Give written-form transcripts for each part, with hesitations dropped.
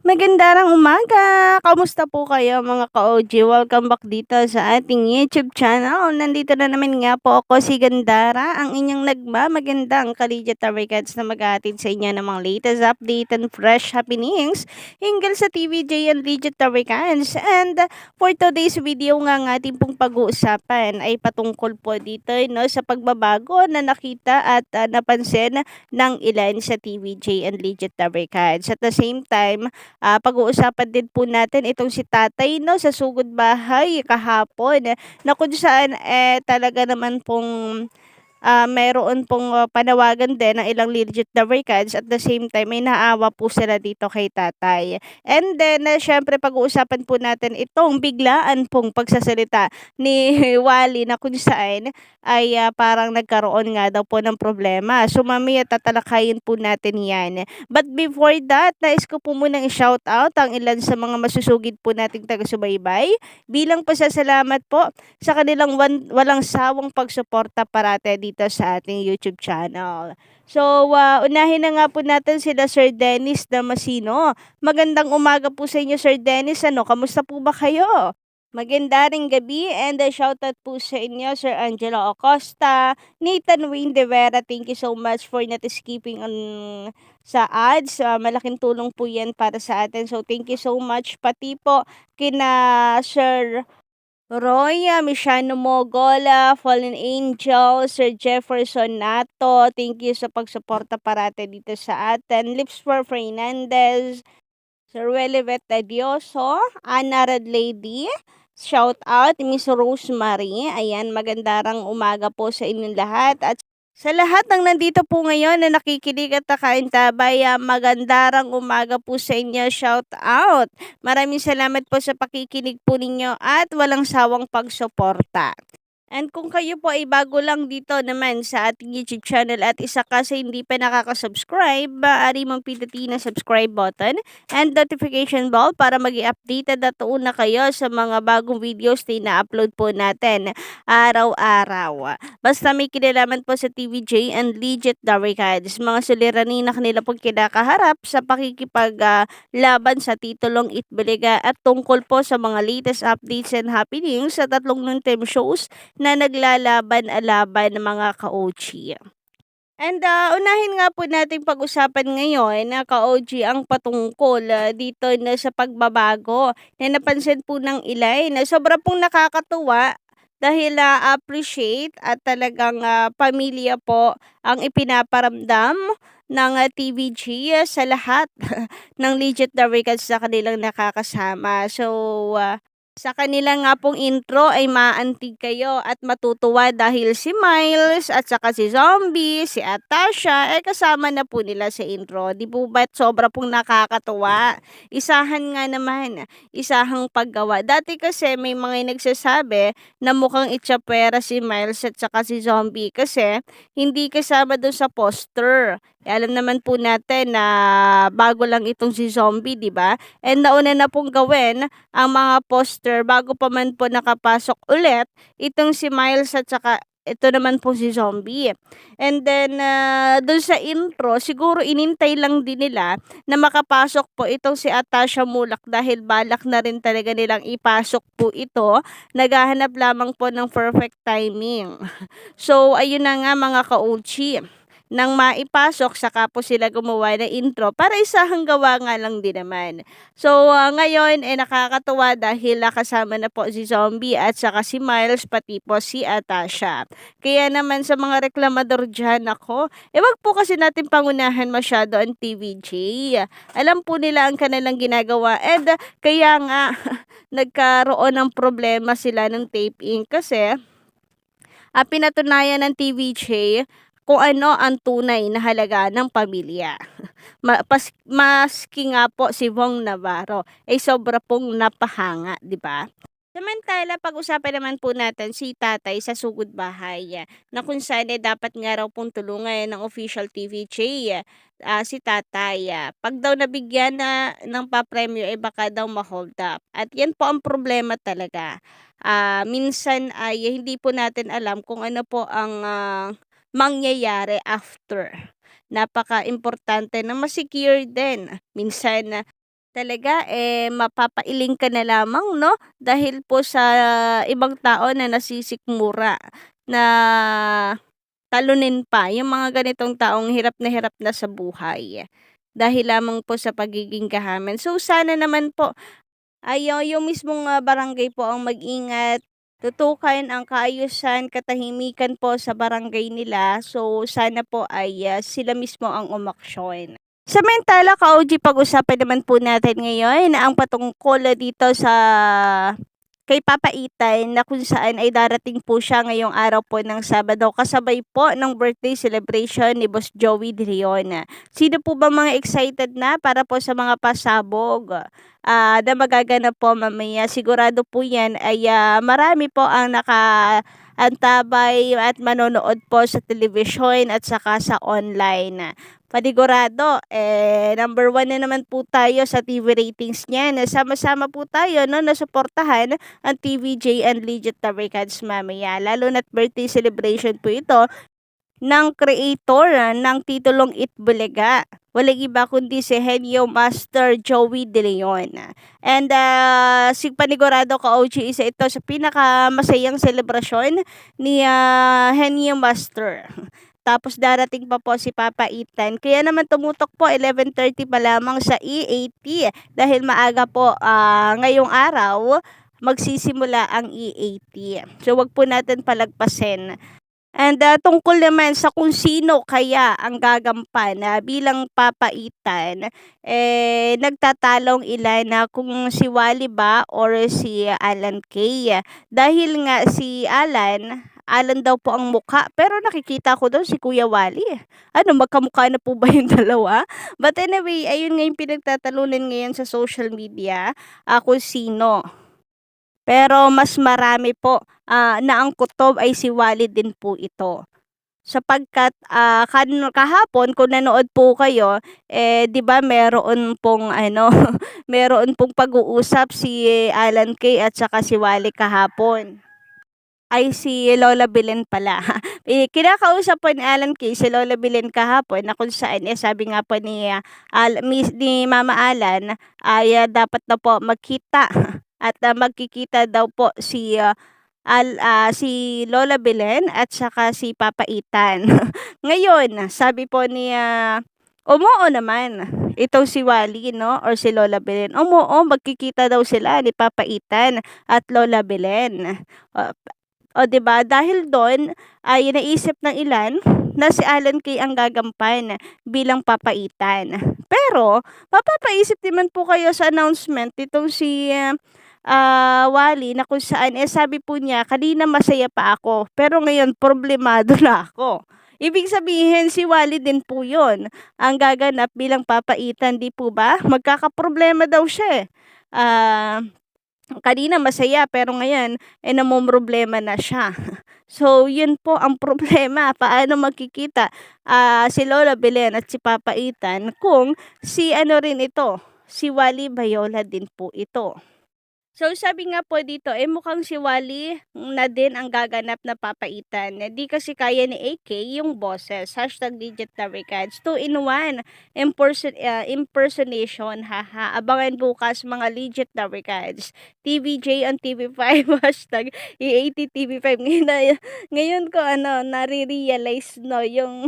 Magandang umaga! Kamusta po kayo mga ka-OG? Welcome back dito sa ating YouTube channel. Nandito na naman nga po ako si Gandara, ang inyong nagmamagandang Kalidja Tarigats na mag-aatid sa inyo ng mga latest update and fresh happenings hinggil sa TVJ and Legit Tarigats. And for today's video nga ang ating pong pag-uusapan ay patungkol po dito no, sa pagbabago na nakita at napansin ng ilan sa TVJ and Legit Tarigats. At the same time, pag-uusapan din po natin itong si tatay no sa sugod bahay kahapon na kung saan talaga naman pong mayroon pong panawagan din ng ilang legit na Americans at the same time may naawa po sila dito kay tatay. And then, syempre pag-uusapan po natin itong biglaan pong pagsasalita ni Wally na kung saan ay parang nagkaroon nga daw po ng problema. So mamaya tatalakayin po natin yan. But before that, nais ko po munang i-shout out ang ilan sa mga masusugid po nating taga-subaybay bilang pasasalamat po sa kanilang walang sawang pagsuporta parate dito sa ating YouTube channel. So, unahin na nga po natin sila Sir Dennis Damasino. Magandang umaga po sa inyo, Sir Dennis. Kamusta po ba kayo? Maganda ring gabi and shoutout po sa inyo, Sir Angelo Acosta, Nathan Wayne De Vera. Thank you so much for not skipping on sa ads. Malaking tulong po yan para sa atin. So, thank you so much. Pati po kina Sir Roy, Mishano Mogola, Fallen Angel, Sir Jefferson Nato, thank you sa pagsuporta parate dito sa atin. Lips for Fernandez, Sir Welibet Adioso, Anna Red Lady, shout out, Miss Rosemary. Ayan, magandang umaga po sa inyong lahat. At sa lahat ng nandito po ngayon na nakikinig at nakaintabay, magandarang umaga po sa inyo. Shout out! Maraming salamat po sa pakikinig po ninyo at walang sawang pagsuporta. And kung kayo po ay bago lang dito naman sa ating YouTube channel at isa ka sa hindi pa nakaka-subscribe, maaari mong pindutin ang subscribe button and notification bell para maging updated at una kayo sa mga bagong videos na ina-upload po natin araw-araw. Basta may kinalaman po sa TVJ and Legit Daricads, mga suliranin na kanila pong kinakaharap sa pakikipaglaban sa titulong Itbulaga at tungkol po sa mga latest updates and happenings sa tatlong non-team shows na naglalaban-laban ng mga ka-OG. And unahin nga po nating pag-usapan ngayon na ka-OG ang patungkol dito na sa pagbabago na napansin po ng ilan na sobra pong nakakatuwa dahil appreciate at talagang pamilya po ang ipinaparamdam ng TVG sa lahat ng legit na records sa kanilang nakakasama. So, sa kanila nga pong intro ay maantig kayo at matutuwa dahil si Miles at saka si Zombie, si Atasha, kasama na po nila sa intro. Di po ba't sobra pong nakakatuwa? Isahan nga naman, isahang paggawa. Dati kasi may mga nagsasabi na mukhang itsapwera si Miles at saka si Zombie kasi hindi kasama doon sa poster. Alam naman po natin na bago lang itong si Zombie, di ba? And nauna na pong gawin ang mga poster bago pa man po nakapasok ulit itong si Miles at saka ito naman po si Zombie. And then, dun sa intro, siguro inintay lang din nila na makapasok po itong si Atasha Mulak dahil balak na rin talaga nilang ipasok po ito. Naghahanap lamang po ng perfect timing. So, ayun na nga mga ka-Uchi. Nang maipasok, saka po sila gumawa ng intro para isahang gawa nga lang din naman. So, ngayon nakakatuwa dahil kasama na po si Zombie at saka si Miles pati po si Atasha. Kaya naman sa mga reklamador dyan ako, wag po kasi natin pangunahan masyado ang TVJ. Alam po nila ang kanilang ginagawa and kaya nga nagkaroon ng problema sila ng tape-in kasi pinatunayan ng TVJ kung ano ang tunay na halaga ng pamilya. Maski nga po si Vong Navarro ay sobra pong napahanga, di ba? Samantala, pag-usapan naman po natin si tatay sa sugod bahay na kung saan dapat nga raw pong tulungan ng official TVJ si tatay. Pag daw nabigyan na ng papremyo baka daw ma-hold up. At yan po ang problema talaga. Minsan ay hindi po natin alam kung ano po ang mangyayari after. Napaka-importante na ma-secure din. Minsan Talaga, mapapailing ka na lamang 'no, dahil po sa ibang tao na nasisikmura na talunin pa yung mga ganitong taong hirap na sa buhay, dahil lamang po sa pagiging gahaman. So, sana naman po ay yung mismong, barangay po ang mag-ingat, tutukan ang kaayusan, katahimikan po sa barangay nila. So, sana po ay, sila mismo ang umaksyon. Samantala, ka-OG, pag-usapan naman po natin ngayon ang patungkol dito sa kay Papa Itan na kung saan ay darating po siya ngayong araw po ng Sabado kasabay po ng birthday celebration ni Boss Joey De Leon. Sino po ba mga excited na para po sa mga pasabog na magaganap po mamaya? Sigurado po yan ay marami po ang antabay at manonood po sa television at saka sa online. Panigurado, number one na naman po tayo sa TV ratings niyan. Sama-sama po tayo no, na suportahan ang TVJ and Legit Tabarikads mamaya. Lalo na't birthday celebration po ito ng creator ng titulong Itbulaga. Walang iba kundi si Henyo Master Joey De Leon. And si Panigurado, ka-OG, isa ito sa pinakamasayang selebrasyon ni Henyo Master. Tapos darating pa po si Papa Itan. Kaya naman tumutok po 11:30 pa lamang sa E80 dahil maaga po ngayong araw magsisimula ang E80. So wag po natin palagpasin. And tungkol naman sa kung sino kaya ang gagampan bilang papaitan, nagtatalong ilan na kung si Wally ba or si Alan Kay. Dahil nga si Alan daw po ang mukha, pero nakikita ko daw si Kuya Wally. Ano, magkamukha na po ba yung dalawa? But anyway, ayun nga yung pinagtatalunan ngayon sa social media, kung sino. Pero mas marami po na ang kutob ay si Wally din po ito. Sapagkat kahapon kung nanood po kayo, 'di ba meron pong ano, meron pong pag-uusap si Alan Kay at saka si Wally kahapon. Ay si Lola Belen pala. Kinakausap po ni Alan Kay si Lola Belen kahapon na kung saan sabi nga po ni ni Mama Alan ay dapat na po magkita at magkikita daw po si Lola Belen at saka si Papa Itan. Ngayon, sabi po ni umoo naman itong si Wally, no, or si Lola Belen. Umoo, magkikita daw sila ni Papa Itan at Lola Belen. O 'di ba? Dahil doon ay naisip ng ilan na si Alan Kay ang gagampan bilang papaitan. Pero mapapaisip naman po kayo sa announcement nitong si Wally na kung saan sabi po niya, kanina masaya pa ako pero ngayon problemado na ako. Ibig sabihin si Wally din po 'yon ang gaganap bilang papaitan, 'di po ba? Magkakaproblema daw siya. Kanina masaya pero ngayon namomroblema na siya. So, yun po ang problema. Paano magkikita si Lola Belen at si Papa Itan kung si ano rin ito, si Wally Bayola din po ito. So, sabi nga po dito, mukhang si Wally na din ang gaganap na papaitan. Di kasi kaya ni AK yung boses. Digit Tabarikads. 2-in-1. Impersonation. Haha. Abangan bukas mga legit Tabarikads. TVJ on TV5. E80 TV5. Ngayon ko nare-realize no, yung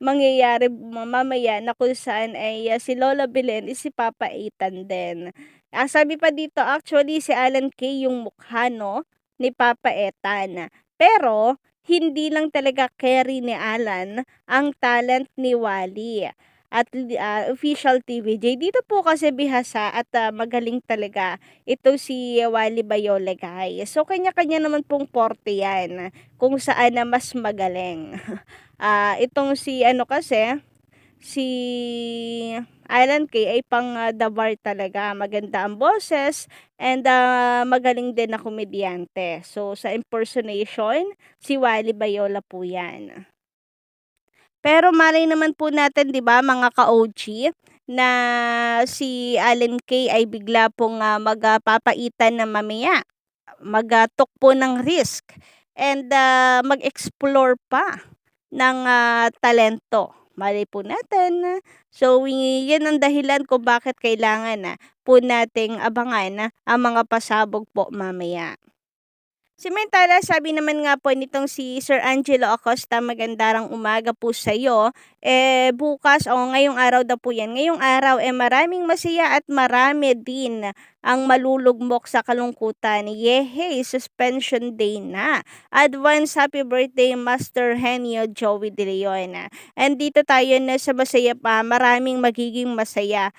mangyayari mamaya na kung saan ay si Lola Belen is si Papa Itan din. Sabi pa dito, actually si Alan Kay yung mukha no, ni Papa Etan. Pero hindi lang talaga carry ni Alan ang talent ni Wally at official TVJ. Dito po kasi bihasa at magaling talaga ito si Wally Bayola, guys. So kanya-kanya naman pong porte yan kung saan na mas magaling. Itong si si Alan Kay ay pang the bar talaga. Maganda ang boses and magaling din na komedyante. So sa impersonation, si Wally Bayola po yan. Pero malay naman po natin, 'di ba, mga ka-OG, na si Alan Kay ay bigla pong magpapaitan na mamaya. Mag-took po ng risk and mag-explore pa ng talento. malay po natin. So, yan ang dahilan kung bakit kailangan po nating abangan ang mga pasabog po mamaya. Samantala, sabi naman nga po nitong si Sir Angelo Acosta, magandang umaga po sa iyo. Bukas o ngayong araw daw po yan. Ngayong araw, maraming masaya at marami din ang malulugmok sa kalungkutan. Yehey, suspension day na. Advance happy birthday, Master Henio Joey De Leon. And dito tayo na sa masaya pa, maraming magiging masaya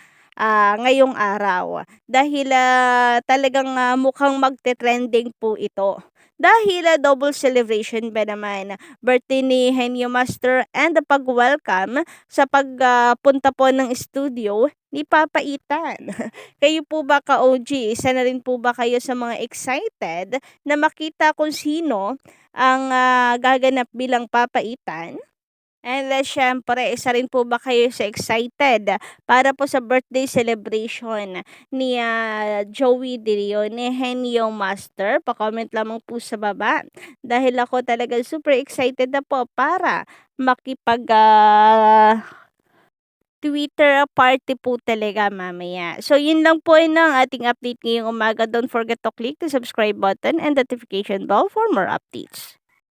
ngayong araw. Dahil talagang mukhang magte-trending po ito. Dahil double celebration ba naman, birthday ni Henyo Master and the pag-welcome sa pagpunta po ng studio ni Papa Itan. Kayo po ba ka-OG, isa na rin po ba kayo sa mga excited na makita kung sino ang gaganap bilang Papa Itan? And syempre, isa rin po ba kayo sa excited para po sa birthday celebration ni Joey De Leon, ni Henyo Master? Pa-comment lamang po sa baba. Dahil ako talaga super excited na po para makipag Twitter party po talaga mamaya. So, yun lang po yun ang ating update ngayong umaga. Don't forget to click the subscribe button and notification bell for more updates.